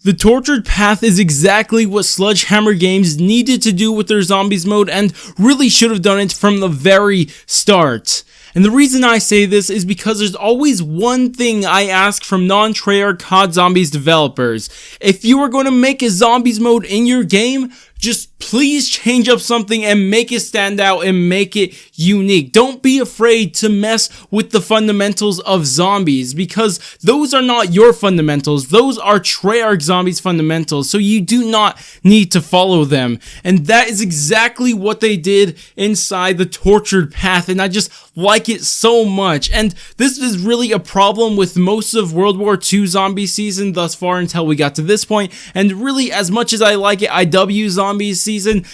The tortured path is exactly what Sledgehammer Games needed to do with their zombies mode and really should have done it from the very start. And the reason I say this is because there's always one thing I ask from non-Treyarch COD Zombies developers. If you are going to make a zombies mode in your game, just please change up something and make it stand out and make it unique. Don't be afraid to mess with the fundamentals of zombies, because those are not your fundamentals. Those are Treyarch Zombies fundamentals, so you do not need to follow them. And that is exactly what they did inside the tortured path, and I just like it so much. And this is really a problem with most of World War II zombie season thus far until we got to this point. And really, as much as I like it, IW Zombies season,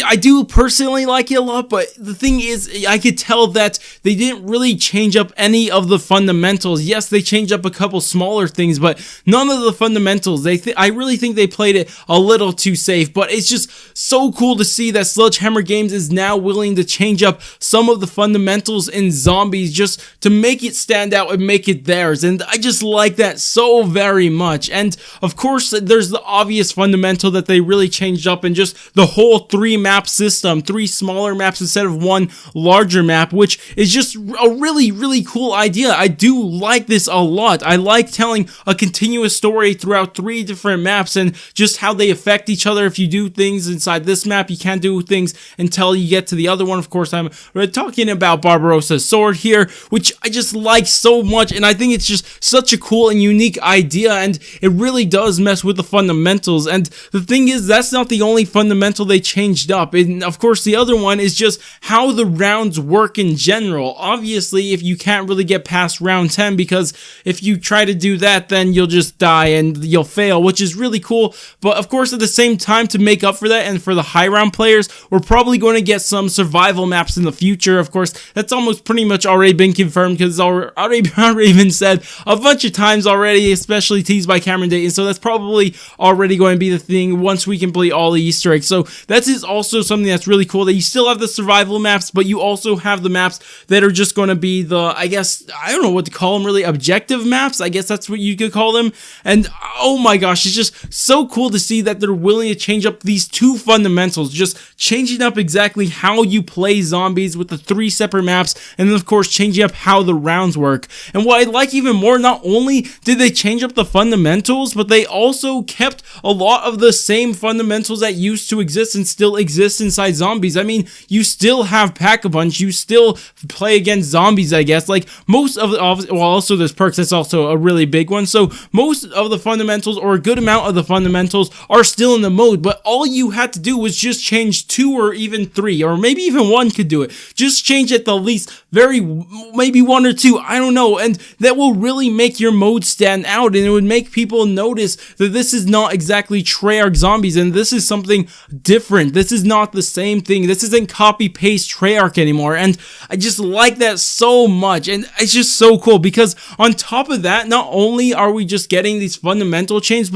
I do personally like it a lot, but the thing is, I could tell that they didn't really change up any of the fundamentals. Yes, they changed up a couple smaller things, but none of the fundamentals. I really think they played it a little too safe, but it's just so cool to see that Sledgehammer Games is now willing to change up some of the fundamentals in zombies just to make it stand out and make it theirs, and I just like that so very much. And of course, there's the obvious fundamental that they really changed up, and just the whole 3-map system, 3 smaller maps instead of 1 larger map, which is just a really cool idea. I do like this a lot. I like telling a continuous story throughout 3 different maps and just how they affect each other. If you do things inside this map, you can't do things until you get to the other one. Of course, I'm talking about Barbarossa's sword here, which I just like so much, and I think it's just such a cool and unique idea, and it really does mess with the fundamentals. And the thing is, that's not the only fundamental they changed up. And of course, the other one is just how the rounds work in general. Obviously, if you can't really get past round 10, because if you try to do that, then you'll just die and you'll fail, which is really cool. But of course, at the same time, to make up for that, and for the high round players, we're probably going to get some survival maps in the future. Of course, that's almost pretty much already been confirmed, because it's already been said a bunch of times already, especially teased by Cameron Dayton. So that's probably already going to be the thing once we complete all the Easter eggs. So that is also something that's really cool, that you still have the survival maps, but you also have the maps that are just going to be the, I guess, I don't know what to call them really, objective maps. I guess that's what you could call them. And oh my gosh, it's just so cool to see that they're willing to change up these 2 fundamentals, just changing up exactly how you play zombies with the 3 separate maps, and then of course changing up how the rounds work. And what I like even more, not only did they change up the fundamentals, but they also kept a lot of the same fundamentals that used to exist and still exist inside zombies. I mean, you still have Pack-a-Punch, you still play against zombies, I guess. Like, most of the, well, also there's perks, that's also a really big one. So most of the fundamentals, or a good amount of the fundamentals, are still in the mode, but all you had to do was just change 2 or even 3, or maybe even 1 could do it. Just change at the least maybe 1 or 2, I don't know, and that will really make your mode stand out, and it would make people notice that this is not exactly Treyarch Zombies, and this is something different. This is not the same thing. This isn't copy-paste Treyarch anymore, and I just like that so much, and it's just so cool, because on top of that, not only are we just getting these fundamental changes,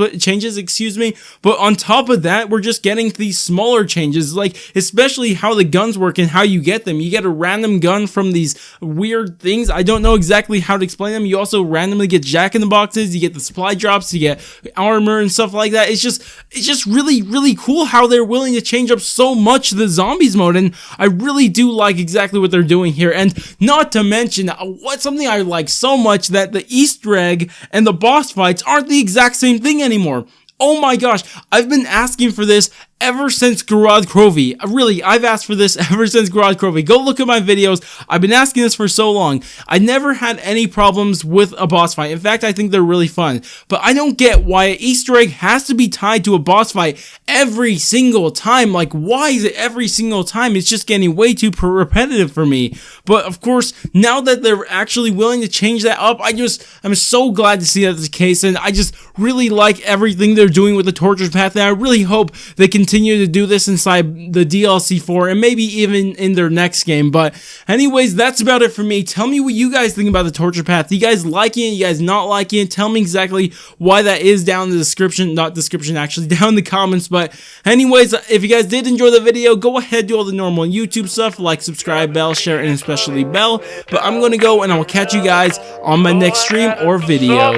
but on top of that, we're just getting these smaller changes, like especially how the guns work and how you get them. You get a random gun from these weird things. I don't know exactly how to explain them. You also randomly get jack-in-the-boxes, you get the supply drops, you get armor and stuff like that. It's just really cool how they're willing to change up so much the zombies mode, and I really do like exactly what they're doing here. And not to mention, what's something I like so much, that the Easter egg and the boss fights aren't the exact same thing anymore. Oh my gosh, I've been asking for this ever since Garage Crovey. Really, I've asked for this ever since Garage Crovey. Go look at my videos. I've been asking this for so long. I never had any problems with a boss fight. In fact, I think they're really fun. But I don't get why an Easter egg has to be tied to a boss fight every single time. Like, why is it every single time? It's just getting way too repetitive for me. But of course, now that they're actually willing to change that up, I'm so glad to see that's the case, and I just really like everything they're doing with the torture path, and I really hope they continue to do this inside the DLC 4 and maybe even in their next game. But anyways, that's about it for me. Tell me what you guys think about the torture path. You guys liking it? You guys not liking it? Tell me exactly why that is down in the description. Not description, actually, down in the comments. But anyways, if you guys did enjoy the video, go ahead, do all the normal YouTube stuff, like, subscribe, bell, share, and especially bell. But I'm gonna go, and I will catch you guys on my next stream or video.